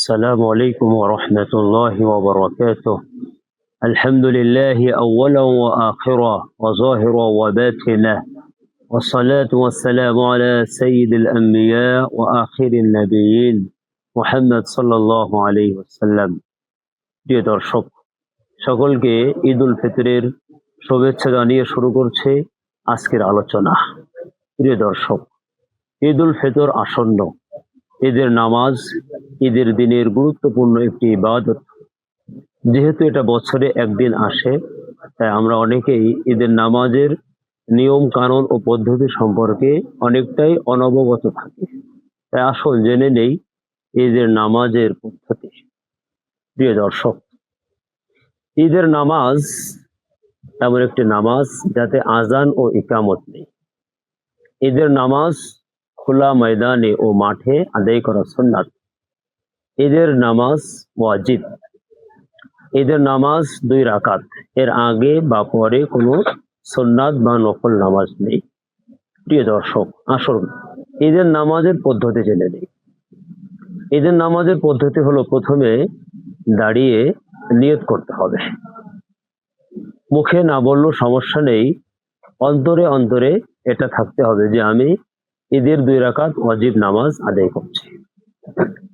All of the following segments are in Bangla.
السلام عليكم ورحمة الله وبركاته. الحمد لله أولا وآخرا وظاهرا وباطنا، والصلاة والسلام على سيد الأنبياء وآخر النبيين محمد صلى الله عليه وسلم. প্রিয় দর্শক সকলকে ঈদ উল ফিতরের শুভেচ্ছা জানিয়ে শুরু করছে আজকের আলোচনা। প্রিয় দর্শক, ঈদ উল ফিতর আসন্ন। ঈদের নামাজ ঈদের দিনের গুরুত্বপূর্ণ একটি ইবাদত। যেহেতু এটা বছরে একদিন আসে, তাই আমরা অনেকেই ঈদের নামাজের নিয়ম কানুন ও পদ্ধতি সম্পর্কে অনেকটাই অনবগত থাকি। তাই আসুন জেনে নেই ঈদের নামাজের পদ্ধতি। প্রিয় দর্শক, ঈদের নামাজ এমন একটি নামাজ যাতে আজান ও ইকামত নেই। ঈদের নামাজ খোলা ময়দানে ও মাঠে আদায় করা সুন্নাত। ঈদের নামাজ ওয়াজিব। ঈদের নামাজ 2 রাকাত, এর আগে বা পরে কোনো সুন্নাত বা নফল নামাজ নেই। প্রিয় দর্শক, আসুন ঈদের নামাজের পদ্ধতি জেনে নেই। ঈদের নামাজের পদ্ধতি হলো, প্রথমে দাঁড়িয়ে নিয়ত করতে হবে। মুখে না বললেও সমস্যা নেই, অন্তরে অন্তরে এটা থাকতে হবে যে আমি ঈদের 2 রাকাত ওয়াজিব নামাজ আদায় করছি।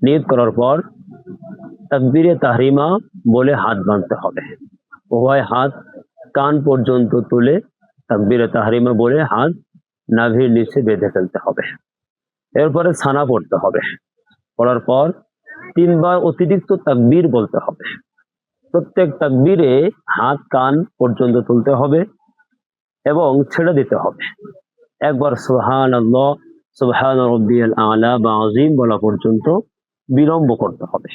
নিয়ত করার পর তাকবীরে তাহরিমা বলে হাত বাঁধতে হবে। উভয় হাত কান পর্যন্ত তুলে তাকবীরে তাহরিমা বলে হাত নাভির নিচে বেঁধে ফেলতে হবে। এরপরে সানা পড়তে হবে। পড়ার পর 3 বার অতিরিক্ত তাকবীর বলতে হবে। প্রত্যেক তাকবীরে হাত কান পর্যন্ত তুলতে হবে এবং ছেড়ে দিতে হবে। একবার সুবহানাল্লাহ, সুবহান রাব্বিয়াল আলা বা আযীম বলা পর্যন্ত বিলম্ব করতে হবে।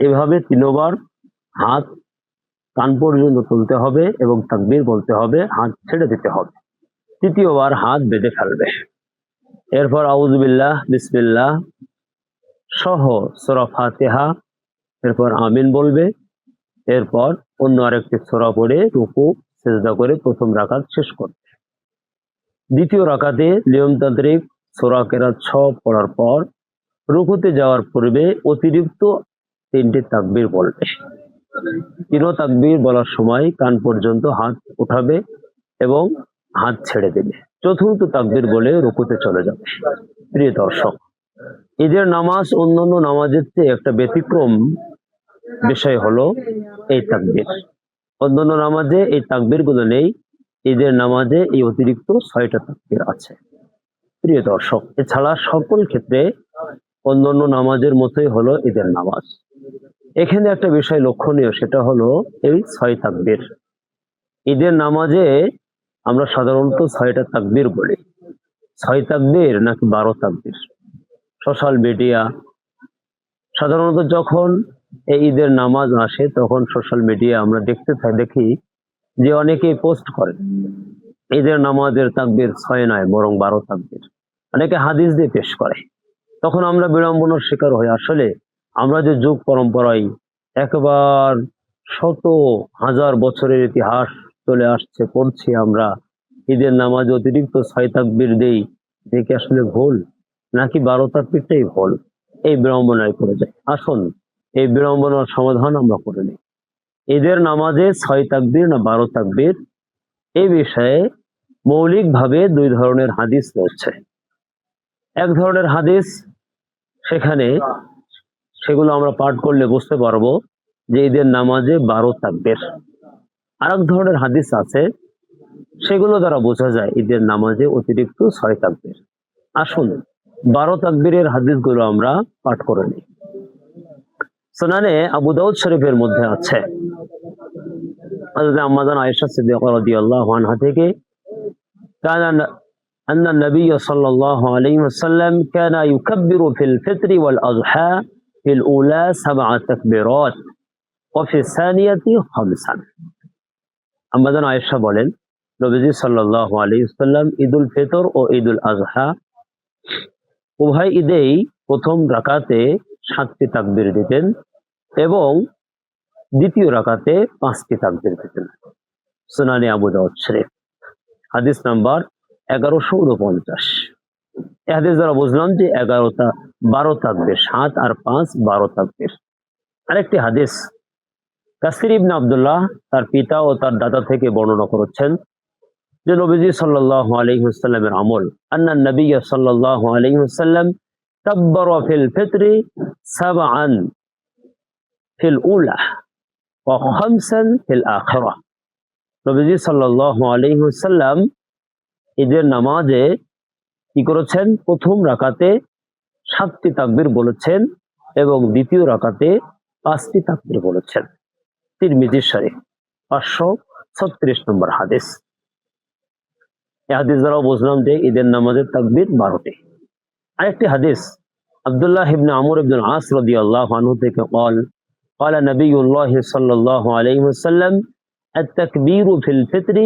এভাবে 3 বার হাত কান পর্যন্ত তুলতে হবে এবং তাকবীর বলতে হবে, হাত ছেড়ে দিতে হবে। 3য় বার হাত বেঁধে ফেলবে। এরপর আউযু বিল্লাহ, বিসমিল্লাহ সহ সূরা ফাতিহা, এরপর আমিন বলবে। এরপর অন্য আরেকটি সূরা পড়ে রুকু সিজদা করে প্রথম রাকাত শেষ করবে। দ্বিতীয় রাকাতে নিয়মতান্ত্রিক সূরা কেরাত পড়ার পর রুকুতে যাওয়ার পূর্বে অতিরিক্ত 3টি তাকবীর বলবে। 3 তাকবীর বলার সময় কান পর্যন্ত হাত উঠাবে এবং হাত ছেড়ে দেবে। চতুর্থ তাকবীর বলে রুকুতে চলে যাবে। প্রিয় দর্শক, ঈদের নামাজ অন্যান্য নামাজের চেয়ে একটা ব্যতিক্রম বিষয় হলো এই তাকবীর। অন্যান্য নামাজে এই তাকবীর গুলো নেই, ঈদের নামাজে এই অতিরিক্ত 6টা তাকবীর আছে। প্রিয় দর্শক, এছাড়া সকল ক্ষেত্রে অন্যান্য নামাজের মতোই হলো ঈদের নামাজ। এখানে একটা বিষয় লক্ষণীয়, সেটা হলো এই 6 তাকবীর। ঈদের নামাজে আমরা সাধারণত 6টা তাকবীর বলি। 6 তাকবীর নাকি 12 তাকবীর? সোশ্যাল মিডিয়া সাধারণত যখন এই ঈদের নামাজ আসে তখন সোশ্যাল মিডিয়া আমরা দেখি যে অনেকেই পোস্ট করে ঈদের নামাজের তাকবীর 6 নয় বরং 12 তাকবীর। অনেকে হাদিস দিয়ে পেশ করে। তখন আমরা বিড়ম্বনার শিকার হই। আসলে আমরা যে যুগ পরম্পরায় একবার শত হাজার বছরের ইতিহাস চলে আসছে, পড়ছি আমরা ঈদের নামাজ অতিরিক্ত 6 তাকবীর দেই, দেখে আসলে ভুল নাকি 12 তাকবীরটাই ভুল, এই বিড়ম্বনায় পড়ে যায়। আসুন এই বিড়ম্বনার সমাধান আমরা করে নিই। ঈদের নামাজে 6 তাকবীর না 12 তাকবীর, এই বিষয়ে মৌলিকভাবে 2 ধরনের হাদিস রয়েছে। এক ধরনের হাদিস, সেগুলো আমরা পাঠ করলে বুঝতে পারবো যে ঈদের নামাজে 12 তাকবীর। আরেক ধরনের হাদিস আছে, সেগুলো দ্বারা বোঝা যায় ঈদের নামাজে অতিরিক্ত 6 তাকবীর। আসুন 12 তাকবীরের হাদিসগুলো আমরা পাঠ করে নিই। সুনানে আবু দাউদ শরীফের মধ্যে আছে হযরত আম্মা জান আয়েশা সিদ্দিকা রাদিয়াল্লাহু আনহা থেকে, কানা আন্না নবী সাল্লাল্লাহু আলাইহি ওয়াসাল্লাম কানা ইউকাব্বিরু ফিল ফিত্র ওয়াল আযহা ফিল উলা 7 তাকবীরাত ওয়া ফি সানিয়াতি 5। আম্মা জান আয়েশা বলেন, নবীজি সাল্লাল্লাহু আলাইহি ওয়াসাল্লাম ঈদুল ফিতর ও ঈদুল আযহা উভয় ঈদেই প্রথম রাকাতে 7টি তাকবীর দিতেন এবং দ্বিতীয় রাকাতে 5টি তাকবীর দিতেন। সুনানে আবু দাউদ শরীফ, হাদিস নাম্বার 1149। এই হাদিস দ্বারা বুঝলাম যে 12 তাকবীর, 7 আর 5 12 তাকবীর। আরেকটি হাদিস কাসির ইবনে আব্দুল্লাহ তার পিতা ও তার দাদা থেকে বর্ণনা করেছেন যে নবীজি সাল্লাল্লাহু আলাইহি ওয়াসাল্লামের আমল, আন্না নবী সাল্লাল্লাহু আলাইহি ওয়াসাল্লাম কাব্বারা ফিল ফিত্রি সাবআন ফিল উলা ওয়া খামসান ফিল আখিরাহ। নবীজি সাল্লাল্লাহু আলাইহি ওয়াসাল্লাম ঈদের নামাজে কি করেছেন? প্রথম রাকাতে 7টি তাকবীর বলেছেন এবং দ্বিতীয় রাকাতে 5টি তাকবীর বলেছেন। তিরমিজি শরীফ 536 নম্বর হাদিস। এই হাদিস দ্বারা বুঝলাম যে ঈদের নামাজের তাকবীর 12টি। আরেকটি হাদিস আব্দুল্লাহ ইবনে আমর ইবনে আস রাদিয়াল্লাহু আনহু থেকে قال نبي الله صلى الله عليه وسلم التكبير في الفطر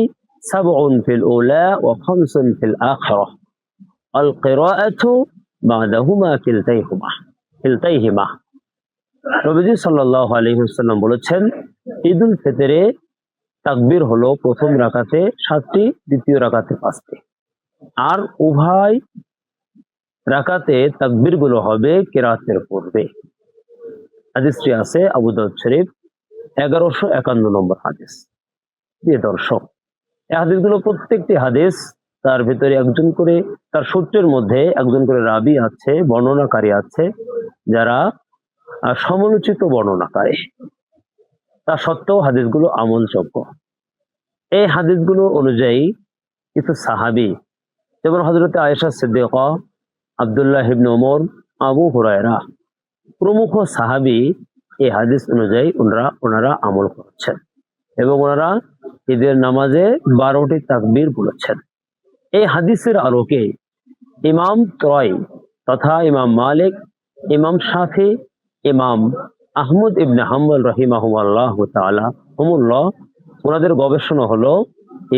7 في الأولى و5 في الآخرة القراءة بعدهما كلتيهما। নবীজি সাল্লাল্লাহু আলাইহি ওয়াসাল্লাম বলেছেন ঈদুল ফিতরে তাকবীর হলো প্রথম রাকাতে 7টি, দ্বিতীয় রাকাতে 5টি, আর উভয় রাকাতে তাকবীর গুলো হবে কিরাতের পূর্বে। হাদিসটি আছে আবু দাউদ শরীফ 1151 নম্বর হাদিস। প্রিয় দর্শক, এই হাদিসগুলো প্রত্যেকটি হাদিস তার ভিতরে একজন করে, তার সূত্রের মধ্যে একজন করে রাবী আছে, বর্ণনাকারী আছে যারা সমালোচিত বর্ণনাকারী। তা সত্ত্বেও হাদিসগুলো আমলযোগ্য। এই হাদিসগুলো অনুযায়ী কিছু সাহাবী যেমন হযরত আয়েশা সিদ্দিকা, আব্দুল্লাহ ইবনে ওমর, আবু হুরায়রা প্রমুখ সাহাবী এই হাদিস অনুযায়ী ওনারা আমল করেছেন এবং ওনারা ঈদের নামাজে 12টি তাকবীর বলেছেন। এই হাদিসের আলোকে ইমাম ত্রয় তথা ইমাম মালিক, ইমাম শাফি, ইমাম আহমদ ইবনে হাম্বল রাহিমাহুল্লাহু তাআলা ওনাদের গবেষণা হলো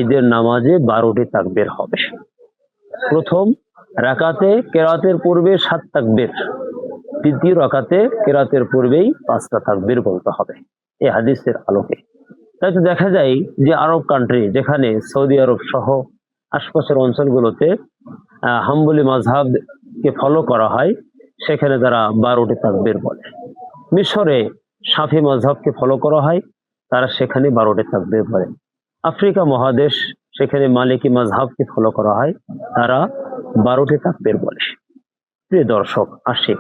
ঈদের নামাজে 12টি তাকবীর হবে। প্রথম রাকাতে কেরাতের পূর্বে 7 তাকবীর, দ্বিতীয় রাকাতে কেরাতের পূর্বেই 5টা তাকবীর বলতে হবে এই হাদিসের আলোকে। তাই তো দেখা যায় যে আরব কান্ট্রি, যেখানে সৌদি আরব সহ আশপাশের অঞ্চলগুলোতে হাম্বলি মাযহাবকে ফলো করা হয়, সেখানে তারা 12টি তাকবীর বলে। মিশরে শাফি মাযহাবকে ফলো করা হয়, তারা সেখানে 12টি তাকবীর বলে। আফ্রিকা মহাদেশ, সেখানে মালিকি মাযহাবকে ফলো করা হয়, তারা 12টি তাকবীর বলে। প্রিয় দর্শক, আসি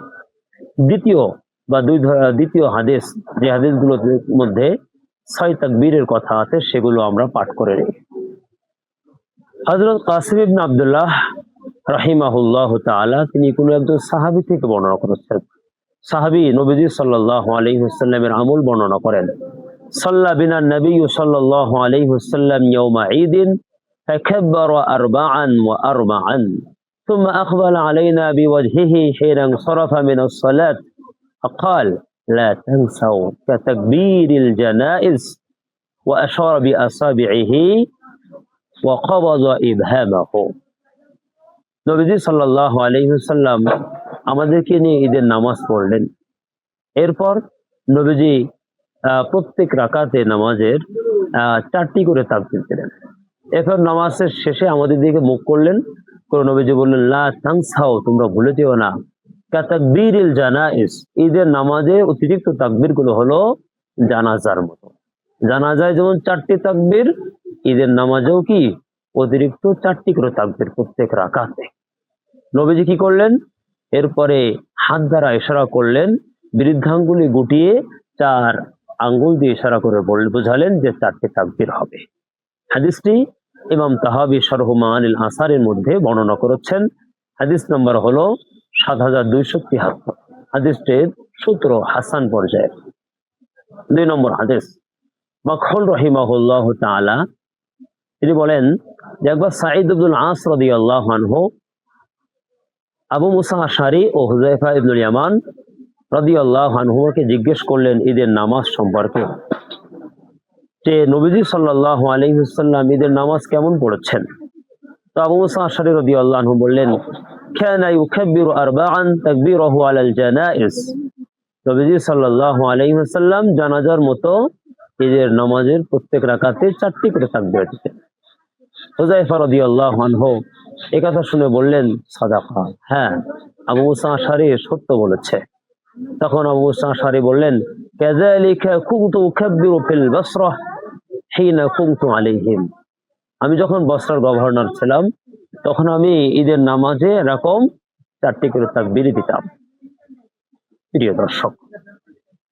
দ্বিতীয় হাদিস, যে হাদিসগুলোর মধ্যে 6 তাকবীরের কথা আছে সেগুলো আমরা পাঠ করে নিই। হযরত কাসিম ইবনে আব্দুল্লাহ রাহিমাহুল্লাহু তাআলা তিনি কোন একজন সাহাবী থেকে বর্ণনা করেছেন। সাহাবী নবীজি সাল্লাল্লাহু আলাইহি ওয়াসাল্লামের আমল বর্ণনা করেন। সাল্লা বিনা নবী সাল্লাল্লাহু আলাইহি ওয়াসাল্লাম ইয়াউমা ঈদিন ফাকাব্বারা আরবাআন ওয়া আরবাআন ثم أقبل علينا بوجهه حين انصرف من الصلاة فقال لا تنسوا كتكبير الجنائز وأشار بأصابعه وقبض إبهامه। নবীজি সাল্লাল্লাহু আলাইহি ওয়াসাল্লাম আমাদেরকে নিয়ে ঈদের নামাজ পড়লেন। এরপর নবীজি প্রত্যেক রাকাতে নামাজের 4টি করে তাকবীর দিলেন। এরপর নামাজের শেষে আমাদের দিকে মুখ করলেন, করে নবীজি বললেন লা তানসাও, তোমরা ভুলে যেও না, কাতাকবীরিল জানাইজ, ঈদের নামাজে অতিরিক্ত তাকবীর গুলো হলো জানাজার মতো। জানাজায় যেমন 4টি তাকবীর, ঈদের নামাজেও কি অতিরিক্ত 4টি করে তাকবীর প্রত্যেক রাকাতে। নবীজি কি করলেন? এরপরে হাত দ্বারা ইশারা করলেন, বৃদ্ধাঙ্গুলি গুটিয়ে 4 আঙ্গুল দিয়ে ইশারা করে বোঝালেন যে 4টি তাকবীর হবে। হাদিসটি ইমাম তাহাবী শরহ মাআনিল আসারের মধ্যে বর্ণনা করেছেন। হাদিস নাম্বার হলো 7273। হাদিসটির সূত্র হাসান পর্যায়ের। 2 নম্বর হাদিস, মাখহুল রাহিমাহুল্লাহু তাআলা তিনি বলেন যে একবার সাঈদ ইবনুল আস রাদিয়াল্লাহু আনহু আবু মুসা আশআরী ও হুযায়ফা ইবনুল ইয়ামান রাদিয়াল্লাহু আনহুকে জিজ্ঞেস করলেন ঈদের নামাজ সম্পর্কে, যে নবীজি সাল্লাল্লাহু আলাইহি ওয়াসাল্লাম ঈদের নামাজ কেমন পড়েছেন। তো আবু মুসা আশআরী রাদিয়াল্লাহু আনহু বললেন, কানা ইউকাব্বিরু আরবাআন তাকবীরুহু আলাল জানাইজ। নবীজি সাল্লাল্লাহু আলাইহি ওয়াসাল্লাম জানাজার মতো ঈদের নামাজের প্রত্যেক রাকাতে 4টি করে তাকবীর দিতেন। হুযায়ফা রাদিয়াল্লাহু আনহু এই কথা শুনে বললেন, সাদাকা, হ্যাঁ, আবু মুসা আশআরী সত্য বলেছে। তখন আবু মুসা আশআরী বললেন, কাযালিকা কুনতু উকাব্বিরু ফিল বাসরা হিনা কুনতু আলাইহিম। আমি যখন বসরার গভর্নর ছিলাম তখন আমি ঈদের নামাজে এরকম 4টি করে তাকবীর দিতাম। প্রিয় দর্শক,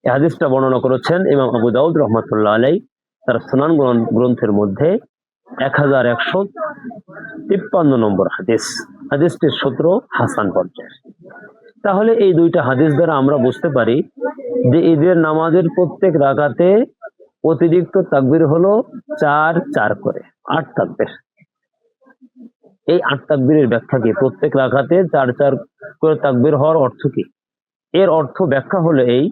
এই হাদিসটা বর্ণনা করেছেন ইমাম আবু দাউদ রহমাতুল্লাহ আলাইহি তার সুনান গ্রন্থের মধ্যে 1153 নম্বর হাদিস। হাদিসটির সূত্র হাসান পর্যায়ের। তাহলে এই দুইটা হাদিস দ্বারা আমরা বুঝতে পারি যে ঈদের নামাজের প্রত্যেক রাকাতে অতিরিক্ত তাকবীর হলো 4 করে, 8 তাকবীর। এই 8 তাকবীরের ব্যাখ্যা কি? প্রত্যেক রাকাতে 4 করে তাকবীর হওয়ার অর্থ কি? এর অর্থ ব্যাখ্যা হলো এই,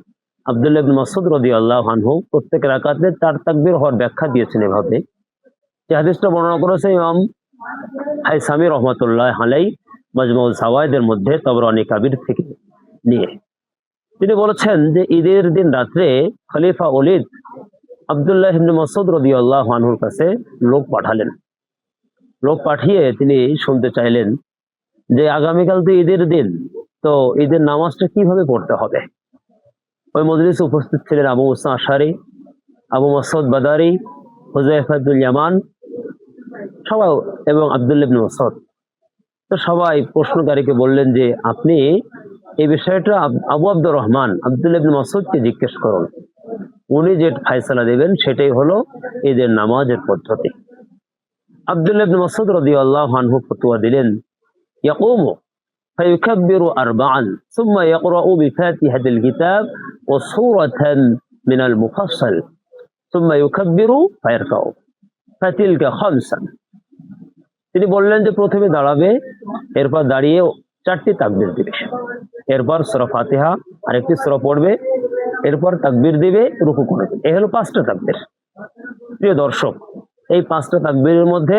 আব্দুল্লাহ ইবনে মাসউদ রাদিয়াল্লাহু আনহু প্রত্যেক রাকাতে 4 তাকবীর হওয়ার ব্যাখ্যা দিয়েছেন এভাবে। যে হাদিসটা বর্ণনা করেছে ইমাম হাইসামি রহমাতুল্লাহ আলাইহি মাজমুউল যাওয়ায়েদের মধ্যে তাবরানী কাবির থেকে নিয়ে। তিনি বলেছেন যে ঈদের দিন রাত্রে খলিফা ওলীদ আব্দুল্লাহ ইবনে মাসউদ রাদিয়াল্লাহু আনহুর কাছে লোক পাঠালেন। লোক পাঠিয়ে তিনি শুনতে চাইলেন যে আগামীকাল তো ঈদের দিন, তো ঈদের নামাজটা কিভাবে পড়তে হবে। ওই মজলিসে উপস্থিত ছিলেন আবু মুসা আশআরী, আবু মাসউদ বাদারি, হুযায়ফা ইবনুল ইয়ামান সবাই এবং আব্দুল্লাহ ইবনে মাসউদ। তো সবাই প্রশ্নকারীকে বললেন যে আপনি এই বিষয়টা আবু আব্দুর রহমান আব্দুল্লাহ ইবনে মাসউদকে জিজ্ঞেস করুন, উনি যে ফয়সালা দেবেন সেটাই হলো ঈদের নামাজের পদ্ধতি। আব্দুল্লাহ ইবনে মাসউদ রাদিয়াল্লাহু আনহু ফতোয়া দিলেন, ইয়াকুমু ফায়ুকাব্বিরু আরবাআন সুম্মা ইয়াকরাউ বিফাতিহাতিল কিতাব ওয়া সূরাতান মিনাল মুফাসসাল সুম্মা ইউকাব্বিরু ফায়ারকাউ ফাতিলকা খামসান। তিনি বললেন যে প্রথমে দাঁড়াবে, এরপর দাঁড়িয়ে 4টি তাকবীর দিবে, এরপর সূরা ফাতিহা আরেকটি সূরা পড়বে, এরপর তাকবীর দিবে, রুকু করবে। এই হলো 5টা তাকবীর। প্রিয় দর্শক, এই 5টা তাকবীরের মধ্যে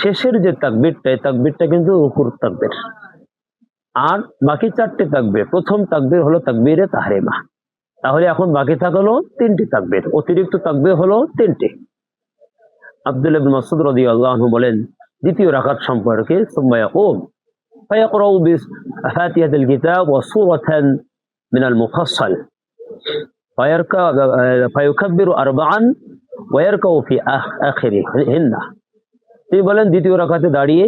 শেষের যে তাকবীরটা, এই তাকবীরটা কিন্তু রুকুর তাকবীর। আর বাকি 4টি তাকবীর, প্রথম তাকবীর হলো তাকবীরে তাহরিমা। তাহলে এখন বাকি থাকলো 3টি তাকবীর, অতিরিক্ত তাকবীর হলো 3টি। আব্দুল্লাহ ইবনে মাসউদ রাদিয়াল্লাহু আনহু বলেন দ্বিতীয় রাকাত সম্পর্কে, সুম্মা ইয়াকুম ফায়াকরাউ বিফাতিহাতিল কিতাব ওয়া সূরাতান মিনাল মুফাসসাল ফায়ুকাব্বিরু আরবাআন ওয়া ইয়ারকাউ ফি আখিরিহিন্না। তিনি বলেন দ্বিতীয় রাকাতে দাঁড়িয়ে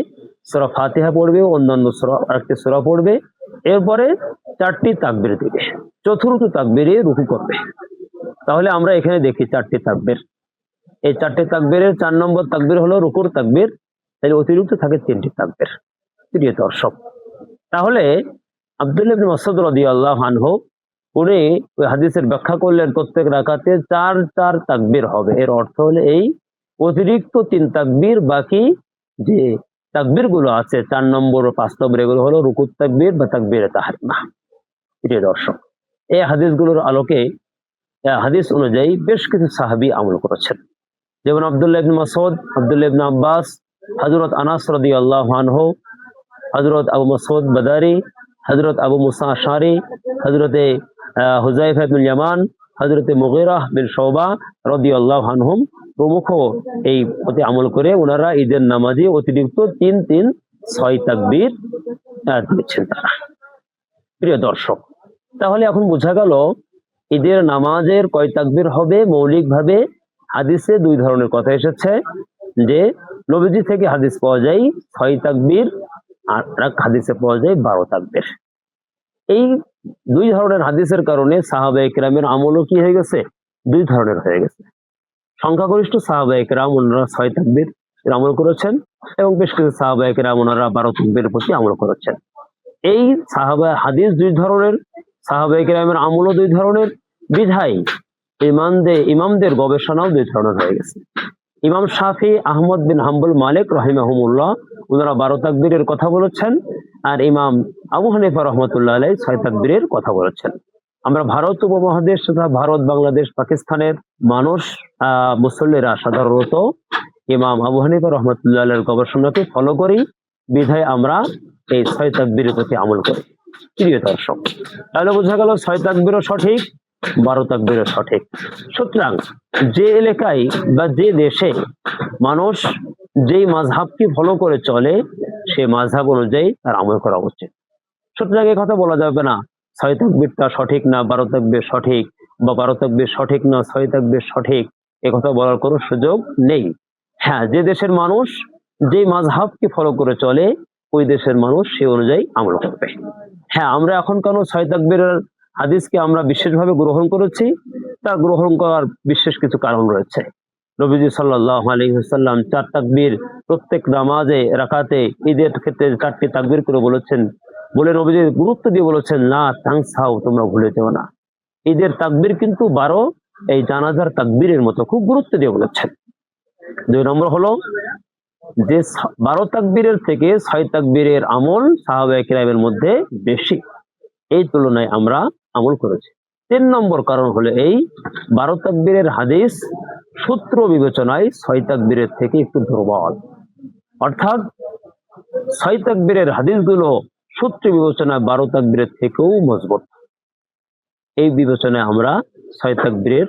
সূরা ফাতিহা পড়বে, অন্যান্য সূরা আরেকটি সূরা পড়বে, এরপরে 4টি তাকবীর দিবে, চতুর্থ তাকবীরে রুকু করবে। তাহলে আমরা এখানে দেখি 4টি তাকবীর। এই 4টি তাকবীরের 4 নম্বর তাকবীর হলো রুকুর তাকবীর, তাহলে অতিরিক্ত থাকে 3টি তাকবীর। প্রিয় দর্শক, তাহলে আব্দুল্লাহ ইবনে মাসউদ রাদিয়াল্লাহু আনহু উনি ওই হাদিসের ব্যাখ্যা করলেন প্রত্যেক রাকাতে 4 তাকবীর হবে। এর অর্থ হলো এই, অতিরিক্ত 3 তাকবীর, বাকি যে তাকবীর গুলো আছে 4 নম্বর ও 5 নম্বর, এগুলো হলো রুকুর তাকবীর বা তাকবীরে তাহরিমা। প্রিয় দর্শক, এই হাদিসগুলোর আলোকে হাদিস অনুযায়ী বেশ কিছু সাহাবী আমল করেছেন, যেমন আব্দুল্লাহ ইবনে মাসউদ, আব্দুল্লাহ ইবনে আব্বাস, হযরত আনাস রাদিয়াল্লাহু আনহু, হযরত আবু মাসউদ বাদারি, হযরত আবু মুসা আশআরী, হযরতে হুযায়ফা ইবনুল ইয়ামান, হযরতে মুগীরা বিন শুবা রাদিয়াল্লাহু আনহুম প্রমুখ এই পথে আমল করে ওনারা ঈদের নামাজে অতিরিক্ত 6 তাকবীর দিয়েছেন তারা। প্রিয় দর্শক, তাহলে এখন বোঝা গেল ঈদের নামাজের কয় তাকবীর হবে। মৌলিকভাবে হাদিসে 2 ধরনের কথা এসেছে, যে নবীজি থেকে হাদিস পাওয়া যায় 6 তাকবীর, আর এক হাদিসে পাওয়া যায় 12 তাকবীর। এই 2 ধরনের হাদিসের কারণে সাহাবায়ে কেরামের আমলও কি হয়ে গেছে? 2 ধরনের হয়ে গেছে। সংখ্যাগরিষ্ঠ সাহাবায়ে কেরাম ওনারা 6 তাকবীর আমল করেছেন, এবং বেশ কিছু সাহাবায়ে কেরাম ওনারা 12 তাকবীরের প্রতি আমল করেছেন। এই হাদিস 2 ধরনের, সাহাবায়ে কেরামের আমলও 2 ধরনের, বিধায় ইমামদের গবেষণাও 2 ধরনের হয়ে গেছে। ইমাম শাফি, আহমদ বিন হাম্বল, মালিক রাহিমাহুমুল্লাহ ওনারা 12 তাকবীরের কথা বলেছেন, আর ইমাম আবু হানিফা রাহমাতুল্লাহ আলাইহি 6 তাকবীরের কথা বলেছেন। আমরা ভারত উপমহাদেশ তথা ভারত, বাংলাদেশ, পাকিস্তানের মানুষ, মুসল্লিরা সাধারণত ইমাম আবু হানিফা রাহমাতুল্লাহ আলাইহির গবেষণাকে ফলো করি, বিধায় আমরা এই 6 তাকবীরের প্রতি আমল করি। প্রিয় দর্শক, তাহলে বোঝা গেল 6 তাকবীরও সঠিক, 12 তাকবীরও সঠিক। সুতরাং যে এলাকায় বা যে দেশে মানুষ যেই মাযহাবকে ফলো করে চলে সেই মাযহাব অনুযায়ী তার আমল করা উচিত। সুতরাং এই কথা বলা যাবে না ৬ তাকবীরটা সঠিক না ১২ তাকবীর সঠিক, বা ১২ তাকবীর সঠিক না ৬ তাকবীর সঠিক, এ কথা বলার কোনো সুযোগ নেই। হ্যাঁ, যে দেশের মানুষ যেই মাযহাবকে ফলো করে চলে ওই দেশের মানুষ সে অনুযায়ী আমল করবে। হ্যাঁ, আমরা এখন কেন ৬ তাকবীরের হাদিসকে আমরা বিশেষভাবে গ্রহণ করেছি, তা গ্রহণ করার বিশেষ কিছু কারণ রয়েছে। নবীজি সাল্লাল্লাহু আলাইহি ওয়াসাল্লাম ৪ তাকবীর প্রত্যেক নামাজে রাকাতে ঈদের ক্ষেত্রে ৪টি তাকবীর করে বলেছেন, বলে নবীজি গুরুত্ব দিয়ে বলেছেন, লা তানসাউ, তোমরা ভুলে যেও না। ঈদের তাকবীর কিন্তু ১২ এই জানাজার তাকবীরের মতো, খুব গুরুত্ব দিয়ে বলেছেন। ২ নম্বর হলো যে ১২ তাকবীরের থেকে ৬ তাকবীরের আমল সাহাবায়ে কেরামের মধ্যে বেশি, এই তুলনায় আমরা আমল করেছি। ৩ নম্বর কারণ হলো এই ১২ তাকবীরের হাদিস সূত্র বিবেচনায় ৬ তাকবীরের থেকে একটু দুর্বল, অর্থাৎ ৬ তাকবীরের হাদিসগুলো সূত্র বিবেচনায় ১২ তাকবীরের থেকেও মজবুত। এই বিবেচনায় আমরা ৬ তাকবীরের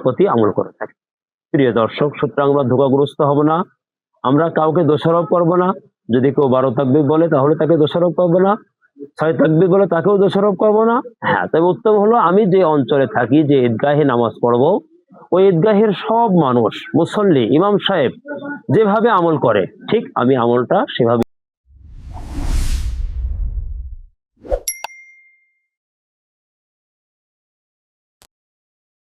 প্রতি আমল করে থাকি। প্রিয় দর্শক, সুতরাং আমরা ধোঁকাগ্রস্ত হব না, আমরা কাউকে দোষারোপ করব না। যদি কেউ ১২ তাকবীর বলে তাহলে তাকে দোষারোপ করব না, ৬ তাকবীর বলে তাকেও দোষারোপ করব না। হ্যাঁ, তবে উত্তম হলো আমি যে অঞ্চলে থাকি, যে ঈদগাহে নামাজ পড়বো, ওই ঈদগাহের সব মানুষ মুসল্লি ইমাম সাহেব যেভাবে আমল করে ঠিক আমি আমলটা সেভাবে